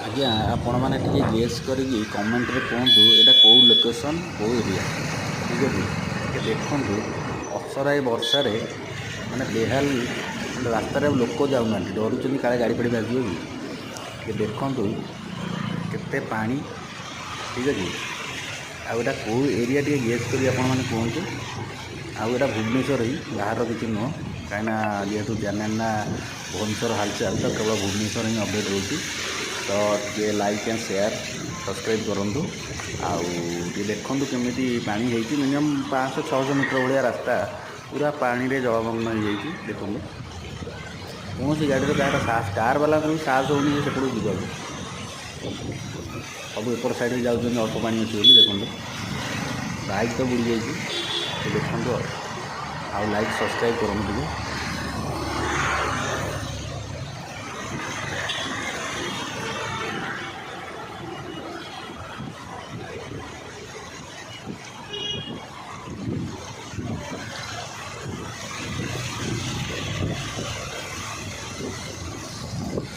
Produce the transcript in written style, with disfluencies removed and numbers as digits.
ଆଜ୍ଞା ଆପଣମାନେ ଟିକେ ଗେସ୍ କରିକି କମେଣ୍ଟରେ କୁହନ୍ତୁ ଏଇଟା କେଉଁ ଲୋକେସନ୍ କେଉଁ ଏରିଆ। ଠିକ୍ ଅଛି। ଟିକେ ଦେଖନ୍ତୁ ଅସରାଏ ବର୍ଷାରେ ମାନେ ବେହାଲ ରାସ୍ତାରେ ଆଉ ଲୋକ ଯାଉନାହାନ୍ତି, ଡରୁଛନ୍ତି କାଳେ ଗାଡ଼ି ଫାଡ଼ି ବାଜିବ କି। ଟିକେ ଦେଖନ୍ତୁ କେତେ ପାଣି। ଠିକ୍ ଅଛି। ଆଉ ଏଇଟା କେଉଁ ଏରିଆ ଟିକେ ଗେସ୍ କରି ଆପଣମାନେ କୁହନ୍ତୁ। ଆଉ ଏଇଟା ଭୁବନେଶ୍ୱର ହିଁ, ବାହାର କିଛି ନୁହଁ। କାହିଁକିନା ଯେହେତୁ ଚ୍ୟାନେଲ୍ ନା ଭୁବନେଶ୍ୱର ହାଲଚାଲ, ତ କେବଳ ଭୁବନେଶ୍ୱର ହିଁ ଅପଡ଼େଟ୍ ରହୁଛି। ତ ଟିକେ ଲାଇକ୍ ଆଣ୍ଡ ସେୟାର ସବସ୍କ୍ରାଇବ୍ କରନ୍ତୁ। ଆଉ ଟିକେ ଦେଖନ୍ତୁ କେମିତି ପାଣି ହେଇଛି। ମିନିମମ୍ 500-600 ମିଟର ଭଳିଆ ରାସ୍ତା ପୁରା ପାଣିରେ ଜଳମଗ୍ନ ହେଇଯାଇଛି। ଦେଖନ୍ତୁ କୌଣସି ଗାଡ଼ିର କାହାର ସାହସ, କାର୍ ବାଲାଙ୍କର ବି ସାହସ ହେଉନି ଯେ ସେପଟକୁ ଯିବାକୁ। ସବୁ ଏପଟ ସାଇଡ଼୍ରେ ଯାଉଛନ୍ତି ଅଳ୍ପ ପାଣି ଅଛି ବୋଲି। ଦେଖନ୍ତୁ ବାଇକ୍ ତ ବୁଡ଼ି ଯାଇଛି। ଟିକେ ଦେଖନ୍ତୁ ଆଉ ଲାଇକ୍ ସବସ୍କ୍ରାଇବ୍ କରନ୍ତୁ ଟିକେ।